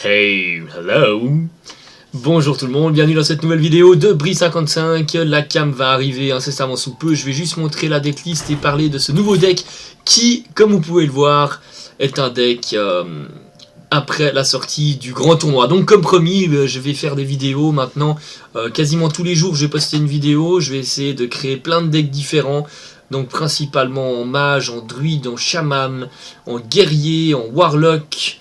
Hey, hello. Bonjour tout le monde, bienvenue dans cette nouvelle vidéo de Bri55. La cam va arriver incessamment sous peu. Je vais juste montrer la decklist et parler de ce nouveau deck qui, comme vous pouvez le voir, est un deck après la sortie du grand tournoi. Donc comme promis, je vais faire des vidéos maintenant. Quasiment tous les jours, je vais poster une vidéo. Je vais essayer de créer plein de decks différents. Donc principalement en mage, en druide, en chaman, en guerrier, en warlock.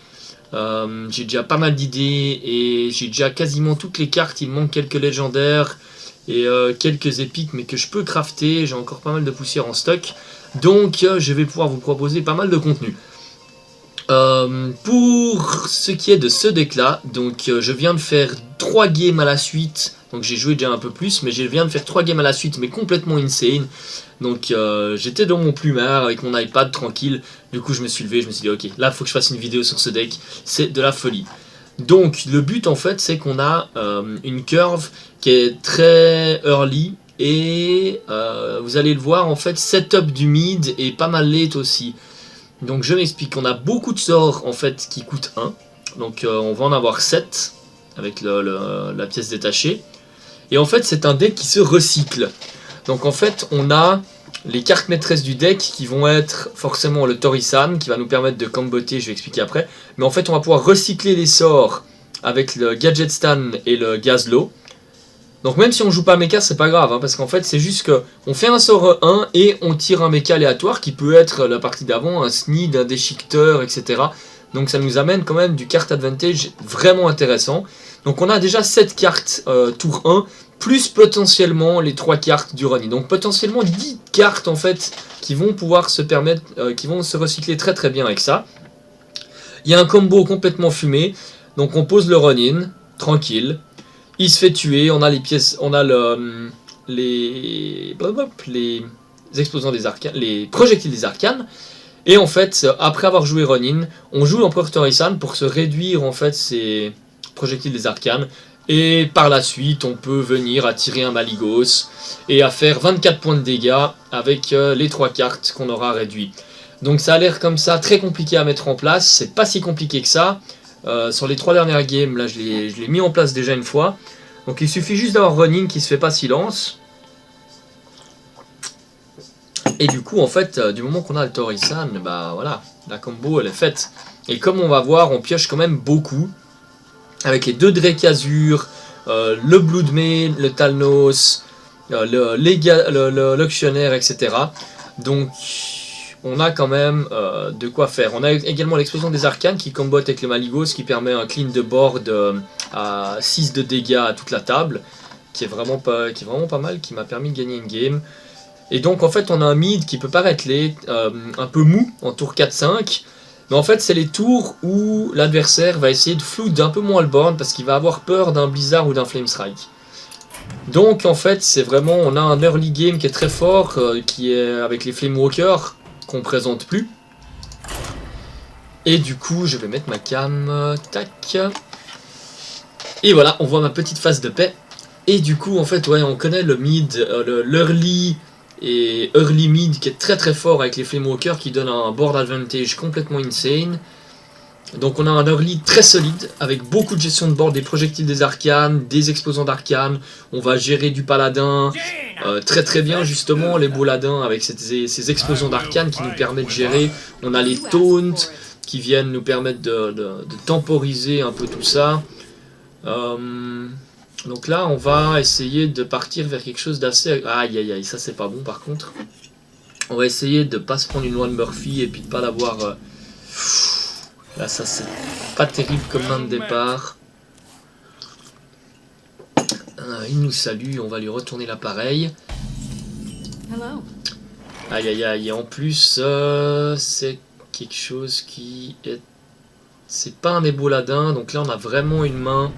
J'ai déjà pas mal d'idées et j'ai déjà quasiment toutes les cartes. Il me manque quelques légendaires et quelques épiques, mais que je peux crafter. J'ai encore pas mal de poussière en stock, donc je vais pouvoir vous proposer pas mal de contenu. Pour ce qui est de ce deck là, donc je viens de faire 3 games à la suite. Donc j'ai joué déjà un peu plus, mais je viens de faire 3 games à la suite, mais complètement insane. Donc j'étais dans mon plumard avec mon iPad tranquille. Du coup je me suis levé, je me suis dit ok, là il faut que je fasse une vidéo sur ce deck. C'est de la folie. Donc le but en fait c'est qu'on a une curve qui est très early. Et vous allez le voir en fait, setup du mid et pas mal late aussi. Donc je m'explique, on a beaucoup de sorts en fait qui coûtent 1. Donc on va en avoir 7 avec la pièce détachée. Et en fait c'est un deck qui se recycle. Donc en fait on a les cartes maîtresses du deck qui vont être forcément le Torisan qui va nous permettre de comboter, je vais expliquer après. Mais en fait on va pouvoir recycler les sorts avec le Gadget Stan et le Gazlo. Donc même si on joue pas mecha c'est pas grave, hein, parce qu'en fait c'est juste que on fait un sort 1 et on tire un mecha aléatoire qui peut être la partie d'avant, un Sneed, un déchiqueteur, etc. Donc ça nous amène quand même du card advantage vraiment intéressant. Donc on a déjà 7 cartes tour 1, plus potentiellement les 3 cartes du Ronin. Donc potentiellement 10 cartes en fait qui vont pouvoir se permettre, qui vont se recycler très très bien avec ça. Il y a un combo complètement fumé, donc on pose le Ronin, tranquille. Il se fait tuer, on a les pièces, on a les explosants des arcanes, les projectiles des arcanes. Et en fait, après avoir joué Ronin, on joue l'Empereur Torisan pour se réduire en fait ces projectiles des arcanes. Et par la suite, on peut venir attirer un Maligos et à faire 24 points de dégâts avec les 3 cartes qu'on aura réduit. Donc ça a l'air comme ça très compliqué à mettre en place, c'est pas si compliqué que ça. Sur les 3 dernières games, là je l'ai mis en place déjà une fois. Donc il suffit juste d'avoir Ronin qui se fait pas silence. Et du coup en fait, du moment qu'on a le Torisan, bah voilà, la combo elle est faite. Et comme on va voir, on pioche quand même beaucoup. Avec les 2 Drake Azur, le Bloodmail, le Talnos, le Luctionnaire, etc. Donc on a quand même de quoi faire. On a également l'explosion des arcanes qui combote avec le Maligos, qui permet un clean de board à 6 de dégâts à toute la table, qui est vraiment pas mal, qui m'a permis de gagner une game. Et donc en fait on a un mid qui peut paraître un peu mou en tour 4-5, mais en fait c'est les tours où l'adversaire va essayer de flood un peu moins le board parce qu'il va avoir peur d'un Blizzard ou d'un Flame Strike. Donc en fait c'est vraiment, on a un early game qui est très fort, qui est avec les Flame Walkers, qu'on présente plus. Et du coup je vais mettre ma cam, tac. Et voilà, on voit ma petite phase de paix. Et du coup en fait ouais, on connaît le mid, l'early et early mid qui est très très fort avec les Flame Walkers qui donne un board advantage complètement insane. Donc on a un early très solide avec beaucoup de gestion de board, des projectiles des arcanes, des explosants d'arcanes. On va gérer du paladin très très bien justement, les paladins avec ces explosions d'arcanes qui nous permettent de gérer. On a les taunts qui viennent nous permettre de temporiser un peu tout ça. Donc là on va essayer de partir vers quelque chose d'assez... Aïe aïe aïe, ça c'est pas bon par contre. On va essayer de pas se prendre une One Murphy et puis de pas l'avoir... Là ça c'est pas terrible comme main de départ. Il nous salue, on va lui retourner l'appareil. Aïe aïe aïe, et en plus c'est quelque chose qui est... C'est pas un éboladin, donc là on a vraiment une main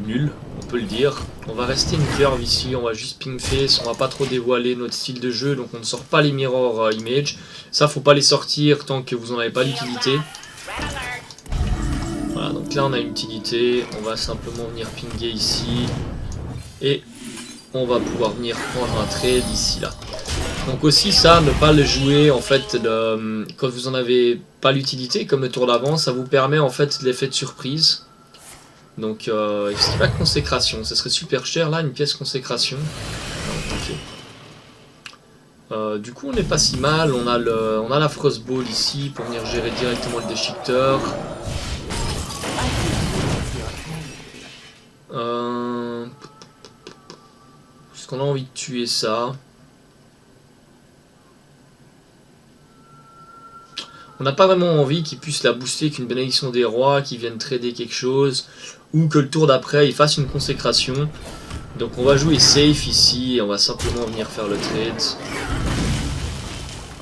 nulle, on peut le dire. On va rester une curve ici, on va juste ping face, on va pas trop dévoiler notre style de jeu, donc on ne sort pas les mirror image. Ça faut pas les sortir tant que vous en avez pas l'utilité. Voilà, donc là on a une utilité, on va simplement venir pinguer ici. Et on va pouvoir venir prendre un trade ici là. Donc aussi ça, ne pas le jouer en fait quand vous en avez pas l'utilité, comme le tour d'avant, ça vous permet en fait l'effet de surprise. Donc c'est pas consécration, ça serait super cher là, une pièce consécration. Non, ok. Du coup on n'est pas si mal, on a la Frostball ici pour venir gérer directement le déchiqueteur. Est-ce qu'on a envie de tuer ça? On n'a pas vraiment envie qu'il puisse la booster qu'une bénédiction des rois, qu'il vienne trader quelque chose, ou que le tour d'après il fasse une consécration. Donc on va jouer safe ici, et on va simplement venir faire le trade.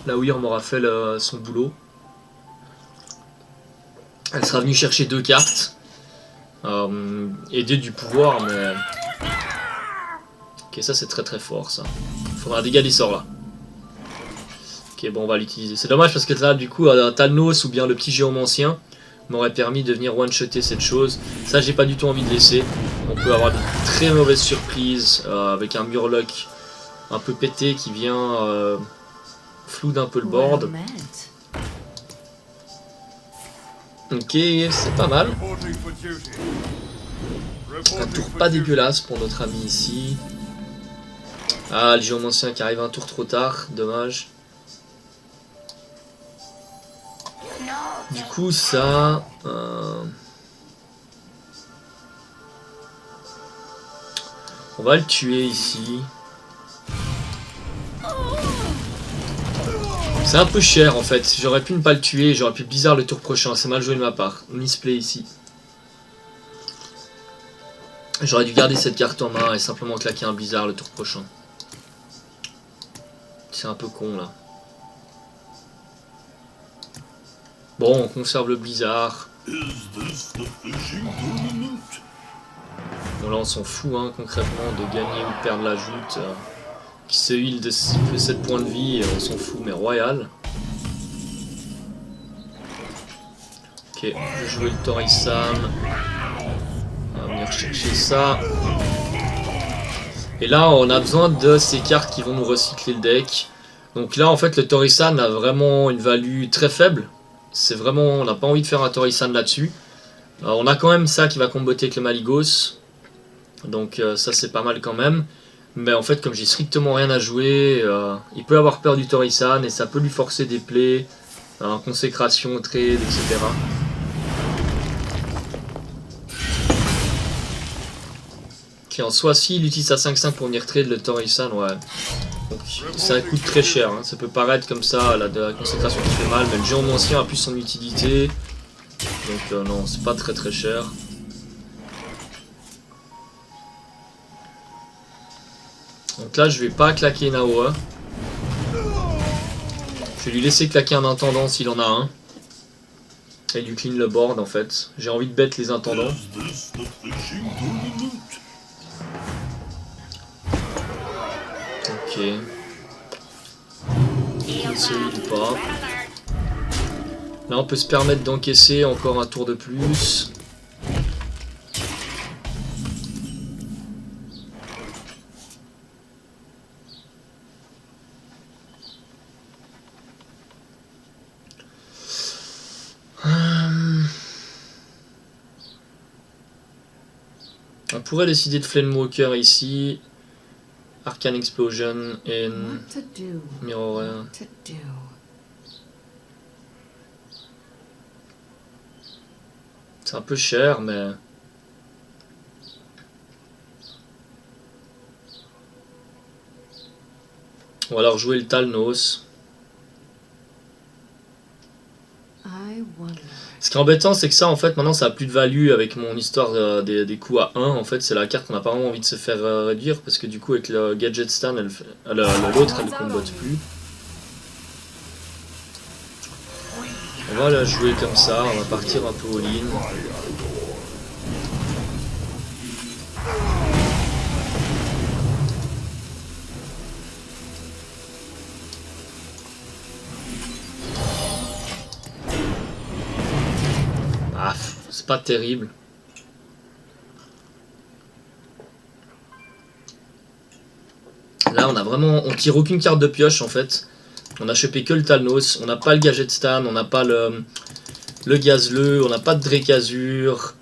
Là oui, on m'aura fait son boulot. Elle sera venue chercher 2 cartes. Aider du pouvoir, mais... Ok, ça c'est très très fort ça. Il faudra un dégât des sorts là. Ok, bon, on va l'utiliser. C'est dommage parce que là, du coup, Talnos ou bien le petit géomancien m'aurait permis de venir one-shotter cette chose. Ça, j'ai pas du tout envie de laisser. On peut avoir de très mauvaises surprises avec un Murloc un peu pété qui vient floude un peu le board. Ok, c'est pas mal. Un tour pas dégueulasse pour notre ami ici. Ah, le géomancien qui arrive un tour trop tard, dommage. Du coup, ça... on va le tuer ici. C'est un peu cher en fait. J'aurais pu ne pas le tuer, j'aurais pu bizarre le tour prochain. C'est mal joué de ma part. Misplay ici. J'aurais dû garder cette carte en main et simplement claquer un bizarre le tour prochain. C'est un peu con là. Bon, on conserve le blizzard. Bon là on s'en fout hein, concrètement de gagner ou de perdre la joute. Qui se heal de 7 points de vie, on s'en fout mais royal. Ok, je vais jouer le Torisan. On va venir chercher ça. Et là on a besoin de ces cartes qui vont nous recycler le deck. Donc là en fait le Torisan a vraiment une value très faible. C'est vraiment, on n'a pas envie de faire un Torisan là-dessus. On a quand même ça qui va comboter avec le Maligos. Donc ça c'est pas mal quand même. Mais en fait comme j'ai strictement rien à jouer, il peut avoir peur du Torisan et ça peut lui forcer des plays, consécration, trade, etc. Qui en soit s'il utilise sa 5-5 pour venir trade le Torisan, ouais. Donc ça coûte très cher, hein. Ça peut paraître comme ça, de la consécration qui fait mal, mais le géomancien a plus son utilité. Donc non, c'est pas très très cher. Donc là je vais pas claquer Naoa. Je vais lui laisser claquer un intendant s'il en a un. Et lui clean le board en fait. J'ai envie de bet les intendants. Ok. Il ne se heal pas. Là on peut se permettre d'encaisser encore un tour de plus. On pourrait décider de Flamewalker ici. Arcane Explosion et Mirror. C'est un peu cher, mais... On va alors jouer le Talnos. Ce qui est embêtant, c'est que ça, en fait, maintenant, ça a plus de value avec mon histoire des coups à 1. En fait, c'est la carte qu'on n'a pas vraiment envie de se faire réduire, parce que du coup, avec le Gadget Stand, l'autre, elle ne combote plus. On va la jouer comme ça, on va partir un peu all-in. Ah, c'est pas terrible. Là on tire aucune carte de pioche en fait. On a chopé que le Talnos, on n'a pas le Gadget Stan, on n'a pas le Gazleux, on n'a pas de Drekazur.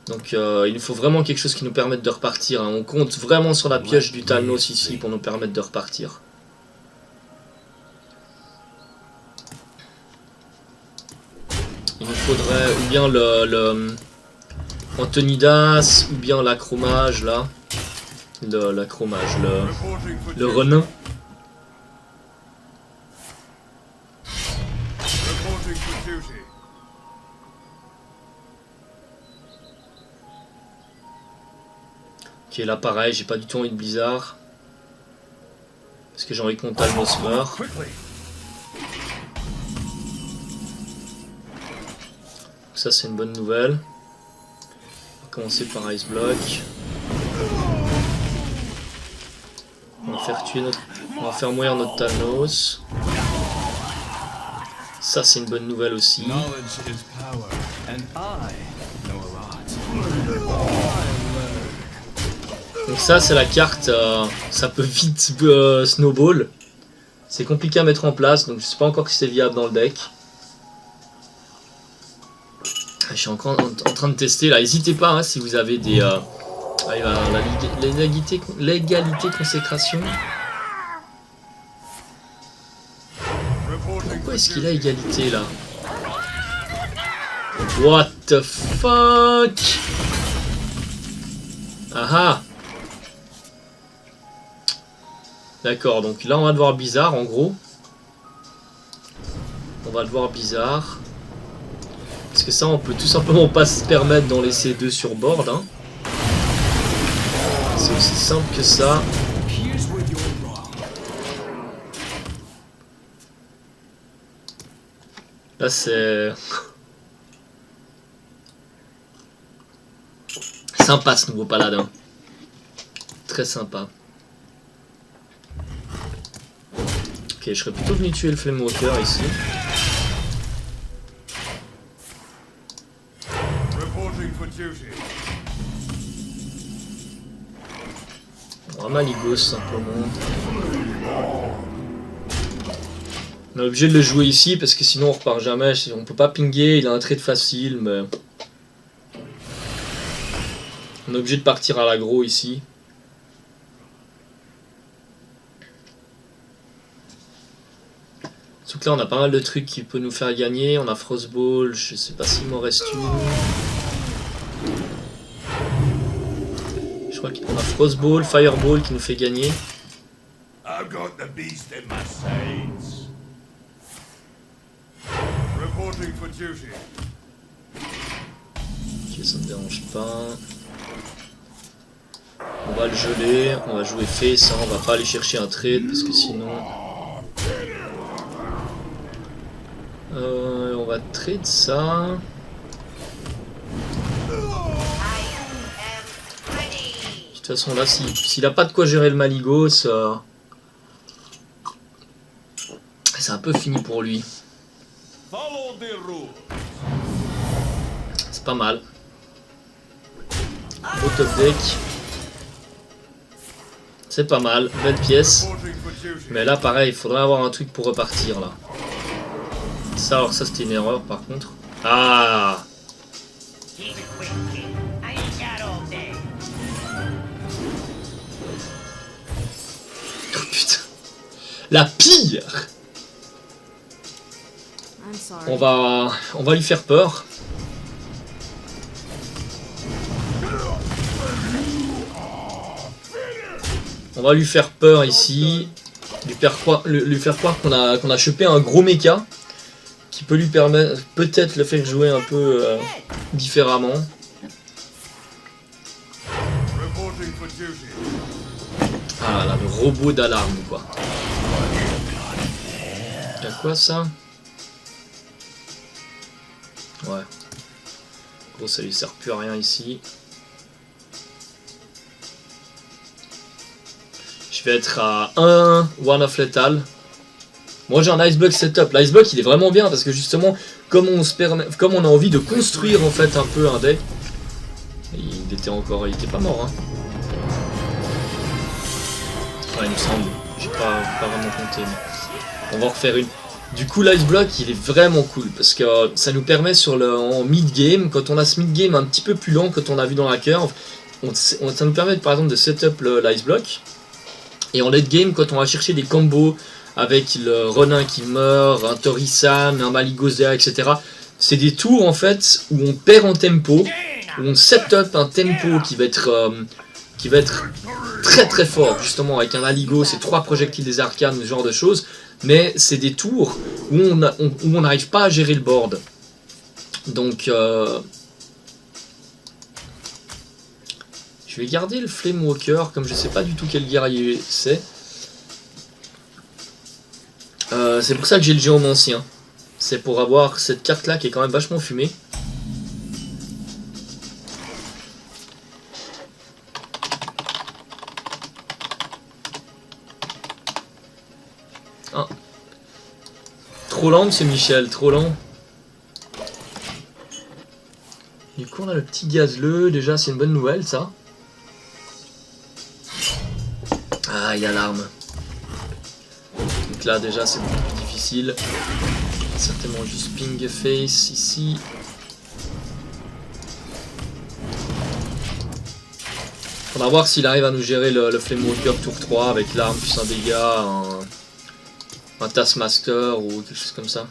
Donc il nous faut vraiment quelque chose qui nous permette de repartir. Hein. On compte vraiment sur la pioche du Talnos ici pour nous permettre de repartir. Il nous faudrait ou bien le Antonidas ou bien l'acromage là. L'acromage, le renin. Ok, là pareil, j'ai pas du tout envie de Blizzard. Parce que j'ai envie que mon Talnos meure. Ça c'est une bonne nouvelle. On va commencer par Ice Block. On va faire mourir notre Talnos. Ça c'est une bonne nouvelle aussi. Donc ça c'est la carte, ça peut vite snowball. C'est compliqué à mettre en place, donc je sais pas encore si c'est viable dans le deck. Je suis encore en train de tester là, n'hésitez pas hein, si vous avez des... l'égalité consécration. Pourquoi est-ce qu'il a égalité là? What the fuck? Ah. D'accord, donc là on va devoir Blizzard en gros. On va devoir Blizzard. Parce que ça on peut tout simplement pas se permettre d'en laisser deux sur board. Hein. C'est aussi simple que ça. Là c'est... Sympa ce nouveau paladin. Très sympa. Ok, je serais plutôt venu tuer le Flamewalker ici. On va Maligos simplement. On est obligé de le jouer ici parce que sinon on repart jamais. On peut pas pinguer, il a un trade facile, mais... On est obligé de partir à l'aggro ici. Donc là on a pas mal de trucs qui peuvent nous faire gagner. On a Frostball, je sais pas s'il m'en reste une. Je crois qu'on a Frostball, Fireball qui nous fait gagner. Ok, ça me dérange pas. On va le geler, on va jouer face, hein, on va pas aller chercher un trade parce que sinon... on va trade ça. De toute façon là, s'il a pas de quoi gérer le Maligos, c'est un peu fini pour lui. C'est pas mal. Beau top deck. C'est pas mal, belle pièce. Mais là pareil, il faudrait avoir un truc pour repartir là. Ça, alors ça c'était une erreur par contre. Ah! Oh putain! La pire! On va lui faire peur. On va lui faire peur ici. Lui faire croire qu'on a chopé un gros mecha. Qui peut lui permettre, peut-être le faire jouer un peu différemment. Ah là, le robot d'alarme quoi. Y'a quoi ça? Ouais. Gros, ça lui sert plus à rien ici. Je vais être à 1 One of Lethal. Moi j'ai un Iceblock setup. L'Iceblock il est vraiment bien parce que justement, comme on a envie de construire en fait un peu un deck. Il était pas mort hein. Ouais, il me semble. J'ai pas vraiment compté. Mais on va en refaire une. Du coup, l'Ice Block, il est vraiment cool parce que ça nous permet en mid-game, quand on a ce mid-game un petit peu plus lent que on a vu dans la curve, ça nous permet par exemple de setup l'Ice Block. Et en late game, quand on va chercher des combos avec le Ronin qui meurt, un Torisan, un Maligosea, etc. C'est des tours en fait où on perd en tempo, où on setup un tempo qui va être très très fort, justement avec un Aligo, c'est 3 projectiles des arcanes, ce genre de choses. Mais c'est des tours où on n'arrive pas à gérer le board. Donc je vais garder le Flamewalker, comme je sais pas du tout quel guerrier c'est. C'est pour ça que j'ai le Géomancien. C'est pour avoir cette carte là qui est quand même vachement fumée. Ah. Trop lent ce Michel, trop lent. Du coup on a le petit gazleux, déjà c'est une bonne nouvelle ça. Ah, il a l'arme. Donc là déjà c'est beaucoup plus difficile. Certainement juste ping face ici. Faudra voir s'il arrive à nous gérer le Flamewalker tour 3 avec l'arme plus un dégât, un Taskmaster ou quelque chose comme ça.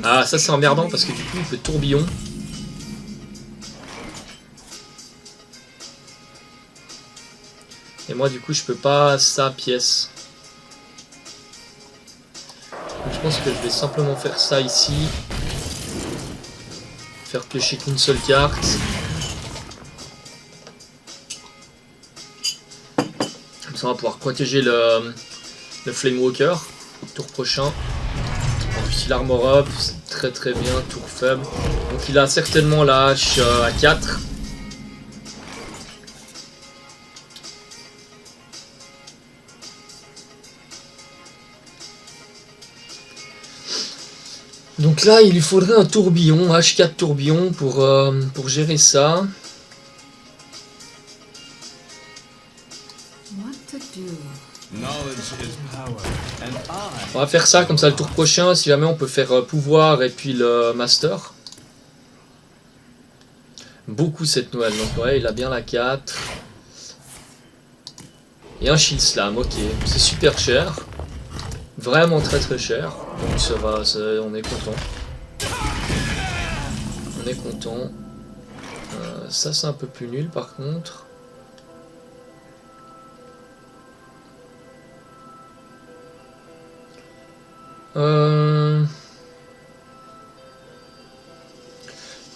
Ah, ça c'est emmerdant parce que du coup il peut tourbillon. Et moi du coup je peux pas sa pièce. Donc, je pense que je vais simplement faire ça ici. Faire piocher qu'une seule carte. Comme ça on va pouvoir protéger le Flamewalker. Tour prochain. En plus il armor up, c'est très très bien, tour faible. Donc il a certainement la hache à 4. Donc là, il lui faudrait un tourbillon, H4 tourbillon pour gérer ça. On va faire ça, comme ça le tour prochain, si jamais on peut faire pouvoir et puis le master. Beaucoup cette Noël, donc ouais, il a bien la 4. Et un shield slam, ok, c'est super cher. Vraiment très très cher, donc ça va, on est content. On est content. Ça c'est un peu plus nul par contre.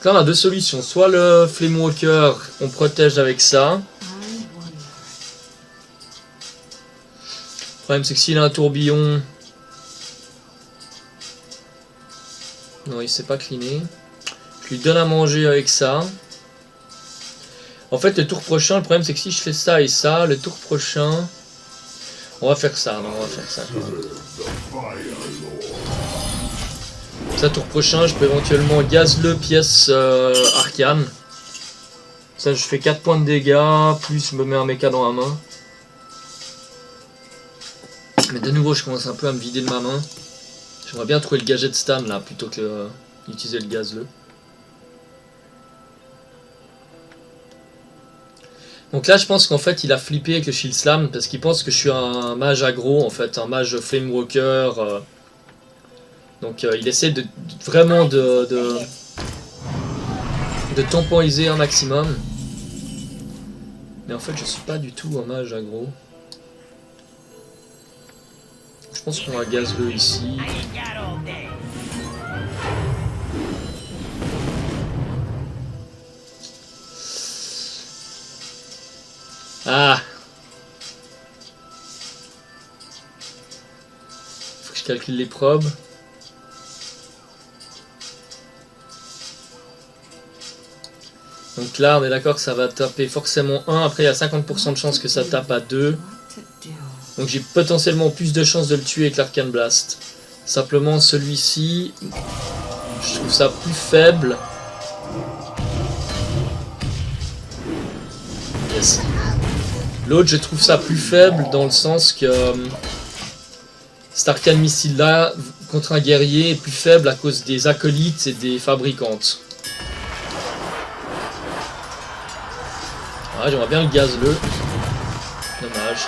Là on a deux solutions, soit le Flamewalker on protège avec ça. Le problème c'est que s'il a un tourbillon... Non, il sait pas cleaner. Je lui donne à manger avec ça. En fait, le tour prochain, le problème c'est que si je fais ça et ça, le tour prochain... On va faire ça, non, on va faire ça. Ça, tour prochain, je peux éventuellement gaz le pièce arcane. Ça, je fais 4 points de dégâts, plus je me mets un mecha dans la main. Mais de nouveau, je commence un peu à me vider de ma main. J'aimerais bien trouver le gadget Stan là, plutôt que d'utiliser le gazleux. Donc là, je pense qu'en fait, il a flippé avec le Shield Slam, parce qu'il pense que je suis un mage aggro, en fait, un mage Flamewalker. Donc il essaie vraiment de temporiser un maximum. Mais en fait, je suis pas du tout un mage aggro. Je pense qu'on va gaz-le ici. Ah! Faut que je calcule les probes. Donc là, on est d'accord que ça va taper forcément 1. Après, il y a 50% de chance que ça tape à 2. Donc j'ai potentiellement plus de chances de le tuer avec l'Arcane Blast. Simplement celui-ci, je trouve ça plus faible. yes. L'autre, je trouve ça plus faible dans le sens que cet arcane missile là contre un guerrier est plus faible à cause des acolytes et des fabricantes. Ah, j'aimerais bien le gaz-le. Dommage.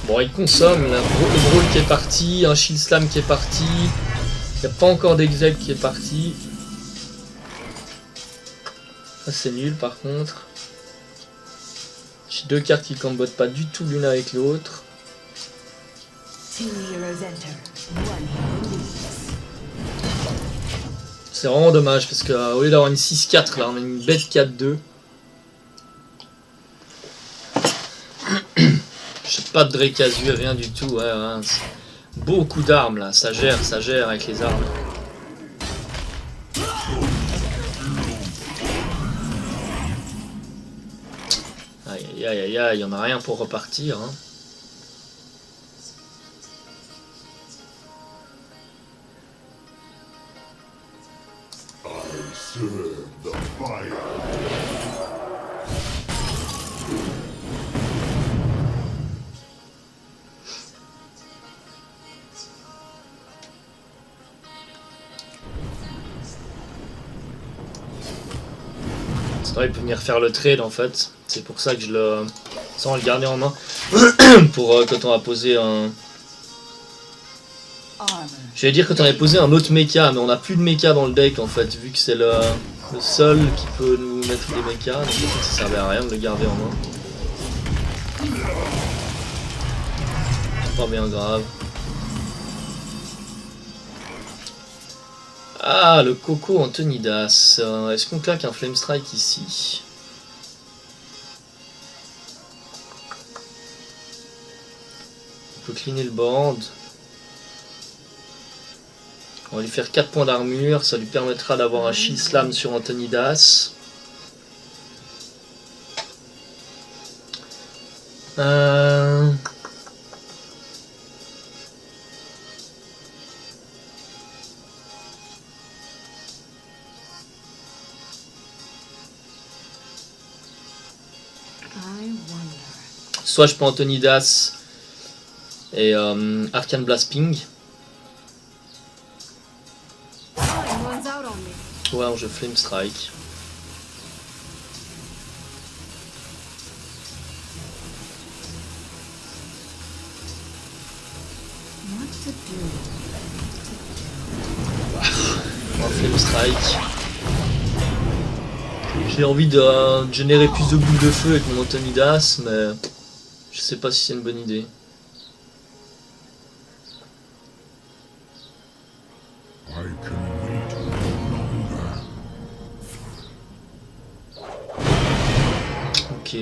Bon, il consomme là. Le brawl qui est parti, un shield slam qui est parti. Il n'y a pas encore d'exec qui est parti. Ça c'est nul par contre. J'ai deux cartes qui combattent pas du tout l'une avec l'autre. C'est vraiment dommage parce qu'au lieu d'avoir une 6-4 là on a une bête 4-2. J'ai pas de Drekazu, rien du tout. Ouais, ouais. Beaucoup d'armes là, ça gère avec les armes. Aïe aïe aïe aïe, il y en a rien pour repartir. Hein. Il peut venir faire le trade en fait, c'est pour ça que je le... sans le garder en main, pour quand on va poser un... J'allais dire quand on avait posé un autre mecha, mais on n'a plus de mecha dans le deck en fait, vu que c'est le seul qui peut nous mettre des mechas, donc en fait ça servait à rien de le garder en main. Pas bien grave. Ah, le Coco Antonidas. Est-ce qu'on claque un Flame Strike ici? On peut cleaner le board. On va lui faire 4 points d'armure. Ça lui permettra d'avoir un Shield Slam sur Antonidas. Soit je prends Antonidas et Arcane Blasping. Ouais, on joue Flame Strike. Un Flame Strike. J'ai envie de générer plus de boules de feu avec mon Antonidas, mais je sais pas si c'est une bonne idée. Ok.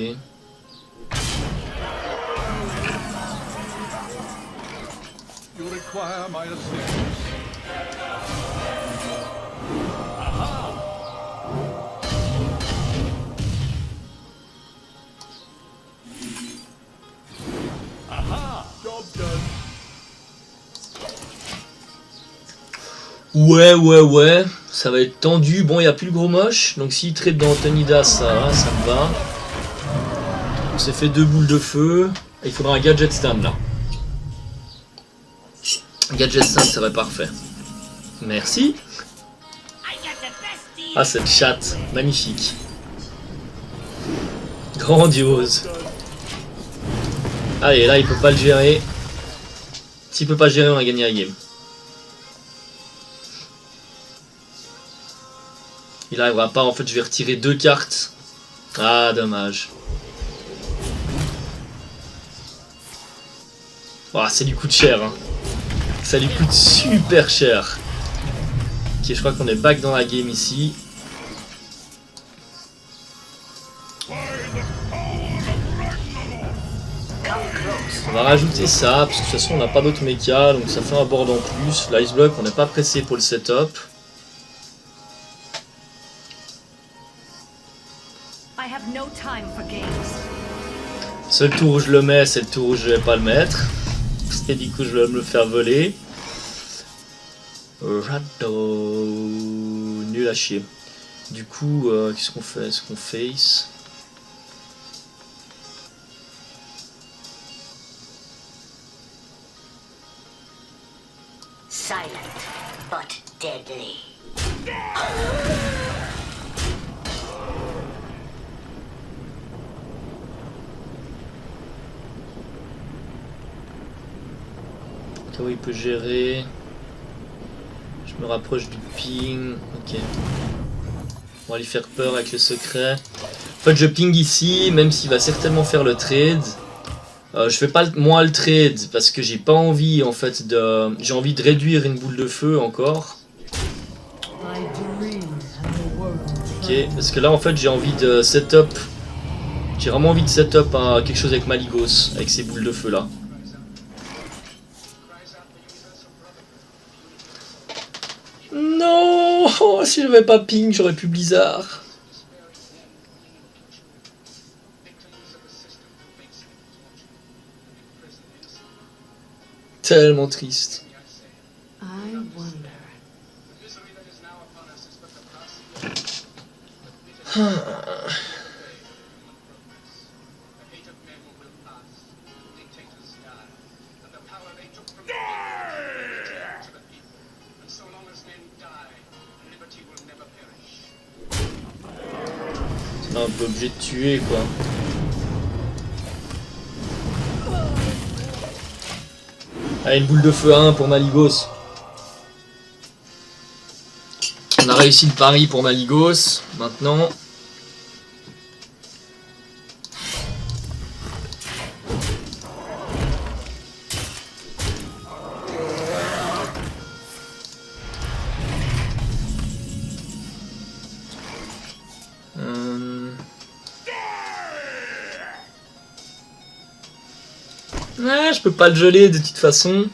Ouais, ça va être tendu. Bon, il n'y a plus le gros moche, donc s'il traite dans Antonidas, ça me va. On s'est fait 2 boules de feu. Il faudra un gadget stand là. Gadget stand serait parfait. Merci. Ah, cette chatte, magnifique. Grandiose. Allez, là il peut pas le gérer. S'il peut pas le gérer, on a gagné la game. Il arrivera pas, en fait je vais retirer 2 cartes. Ah, dommage. Oh, ça lui coûte cher. Hein. Ça lui coûte super cher. Ok, je crois qu'on est back dans la game ici. On va rajouter ça, parce que de toute façon on n'a pas d'autres mechas, donc ça fait un board en plus. L'ice block, on n'est pas pressé pour le setup. Seul tour où je le mets, c'est le tour où je vais pas le mettre. Et du coup je vais me le faire voler. Rado. nul à chier. Du coup, qu'est-ce qu'on fait? Est-ce qu'on face? Silent, but deadly. Comment il peut gérer? Je me rapproche du ping. Ok. On va lui faire peur avec le secret. En fait, je ping ici, même s'il va certainement faire le trade. Je fais pas moi le trade parce que j'ai pas envie en fait de. J'ai envie de réduire une boule de feu encore. Ok, parce que là en fait j'ai envie de setup. J'ai vraiment envie de setup quelque chose avec Malygos, avec ces boules de feu là. Non, si je n'avais pas ping, j'aurais pu Blizzard. Tellement triste. On est un peu obligé de tuer quoi. Allez, une boule de feu à 1 pour Malygos. On a réussi le pari pour Malygos. Maintenant. Ouais, je peux pas le geler de toute façon.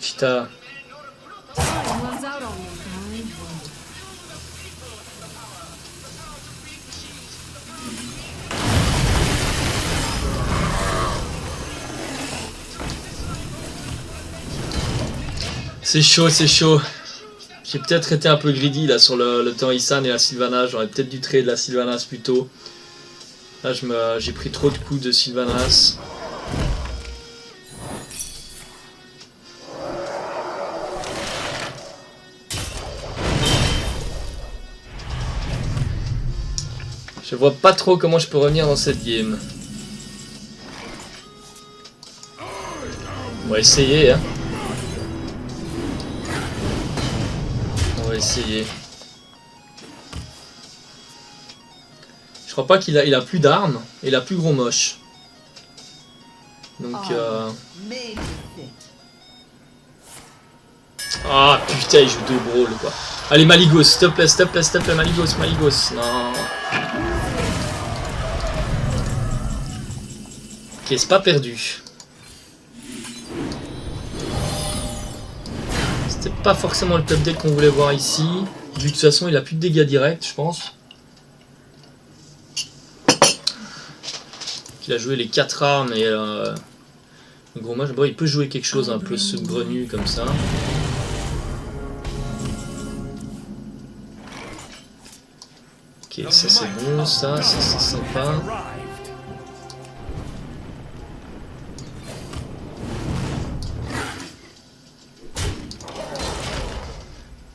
Putain. C'est chaud, c'est chaud. J'ai peut-être été un peu greedy là sur le temps Issan et la Sylvanas. J'aurais peut-être dû trade la Sylvanas plus tôt. Là j'ai pris trop de coups de Sylvanas. Je vois pas trop comment je peux revenir dans cette game. On va essayer hein. On va essayer. Je crois pas qu'il a plus d'armes et il a plus gros moche. Donc ah putain il joue 2 brawls quoi. Allez Malygos, s'il te plaît, s'il te plaît, s'il te plaît, Malygos, Malygos. Non. Ok, c'est pas perdu. C'était pas forcément le top deck qu'on voulait voir ici. Vu que de toute façon il a plus de dégâts directs, je pense. Il a joué les 4 armes et gros match. Bon, il peut jouer quelque chose un peu saugrenu comme ça. Ok, ça c'est bon, ça c'est sympa.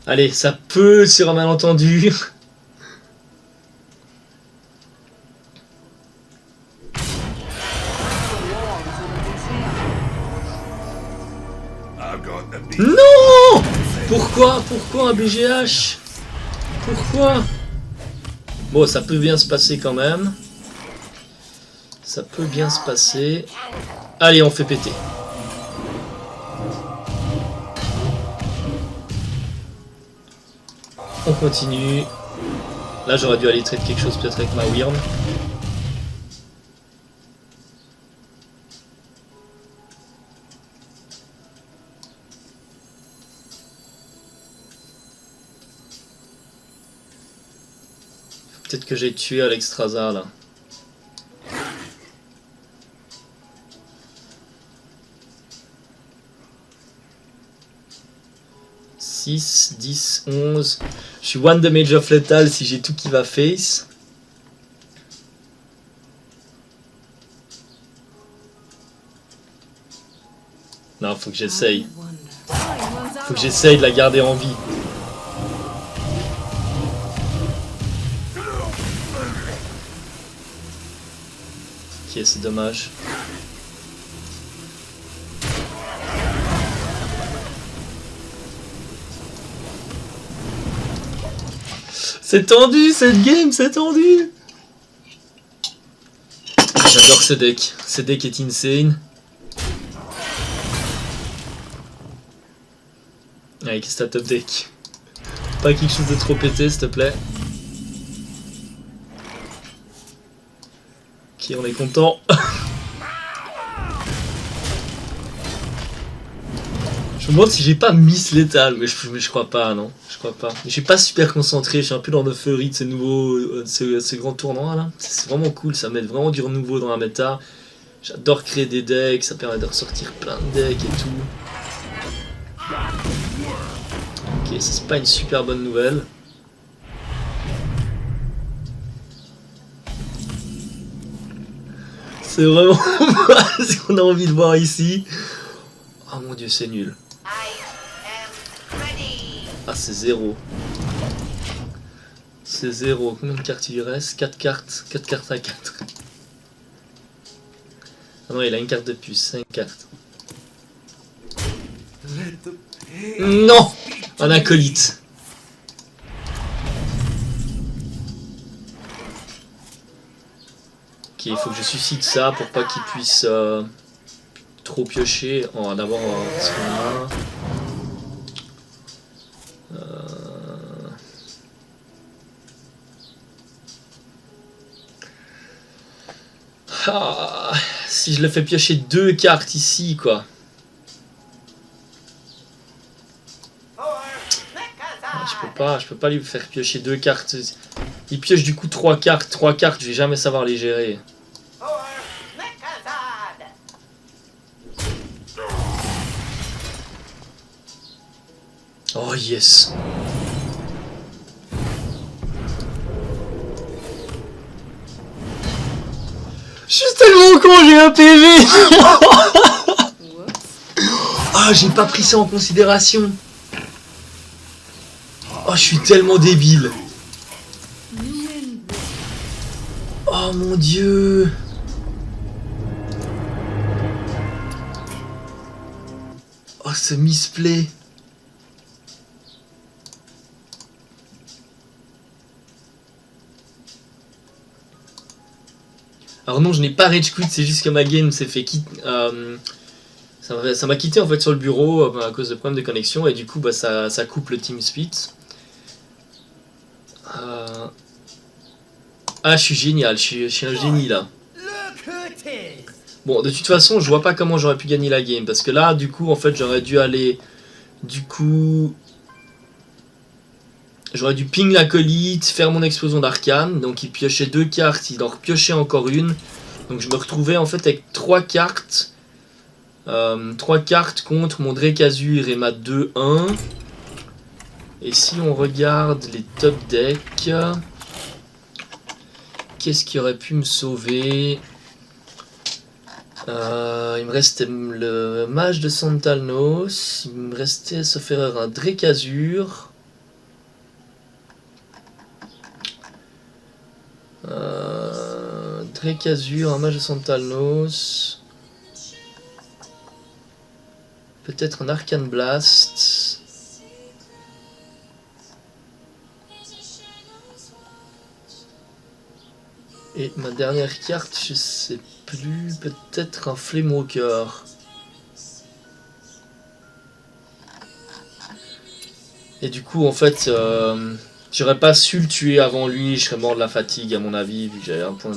Allez, ça peut sur un malentendu. Non! Pourquoi un BGH? Pourquoi? Bon, ça peut bien se passer quand même. Ça peut bien se passer. Allez, on fait péter. On continue. Là, j'aurais dû aller traiter quelque chose peut-être avec ma Wyrm. Peut-être que j'ai tué Alexstrasza là. 6, 10, 11. Je suis one damage of lethal si j'ai tout qui va face. Non, faut que j'essaye. Faut que j'essaye de la garder en vie. Ok, c'est dommage. C'est tendu cette game, c'est tendu. J'adore ce deck. Ce deck est insane. Allez, qu'est-ce que t'as top deck? Pas quelque chose de trop pété, s'il te plaît. Ok, on est content. Je me demande si j'ai pas miss létal, mais je crois pas, non. Je crois pas. Je suis pas super concentré, je suis un peu dans l'euphorie de ce nouveau, ce grand tournoi là. C'est vraiment cool, ça met vraiment du renouveau dans la méta. J'adore créer des decks, ça permet de ressortir plein de decks et tout. Ok, ça c'est pas une super bonne nouvelle. C'est vraiment pas ce qu'on a envie de voir ici. Oh mon dieu, c'est nul. Ah, c'est 0. C'est 0. Combien de cartes il lui reste? 4 cartes. 4 cartes à 4. Ah non, il a une carte de plus. 5 cartes. Non! Un acolyte. Ok, il faut que je suscite ça pour pas qu'il puisse trop piocher. Oh, d'abord, ce qu'on a. Ah, si je le fais piocher 2 cartes ici, quoi. Ah, je peux pas lui faire piocher 2 cartes. Il pioche du coup 3 cartes. 3 cartes, je vais jamais savoir les gérer. Oh yes. Je suis tellement con, j'ai un PV. Ah, j'ai pas pris ça en considération. Oh, je suis tellement débile. Oh mon dieu. Oh, ce misplay. Alors non, je n'ai pas rage quit, c'est juste que ma game s'est fait quitter. Ça m'a quitté en fait sur le bureau à cause de problèmes de connexion et du coup bah, ça coupe le TeamSpeak. Ah, je suis génial, je suis un génie là. Bon, de toute façon, je vois pas comment j'aurais pu gagner la game parce que là, du coup, en fait, j'aurais dû aller. Du coup. J'aurais dû ping l'acolyte, faire mon explosion d'arcane. Donc il piochait 2 cartes, il en repiochait encore une. Donc je me retrouvais en fait avec 3 cartes. 3 cartes contre mon Drekazur et ma 2-1. Et si on regarde les top decks, qu'est-ce qui aurait pu me sauver? Il me restait le mage de Santalnos. Il me restait, sauf erreur, un Drekazur. Drekazur, un mage de Santalnos. Peut-être un Arcane Blast. Et ma dernière carte, je sais plus, peut-être un Flamewalker. Et du coup, en fait, j'aurais pas su le tuer avant lui, je serais mort de la fatigue à mon avis, vu que j'avais un point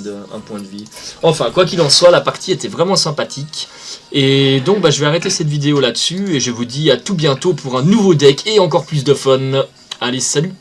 de vie. Enfin, quoi qu'il en soit, la partie était vraiment sympathique. Et donc, bah, je vais arrêter cette vidéo là-dessus, et je vous dis à tout bientôt pour un nouveau deck et encore plus de fun. Allez, salut!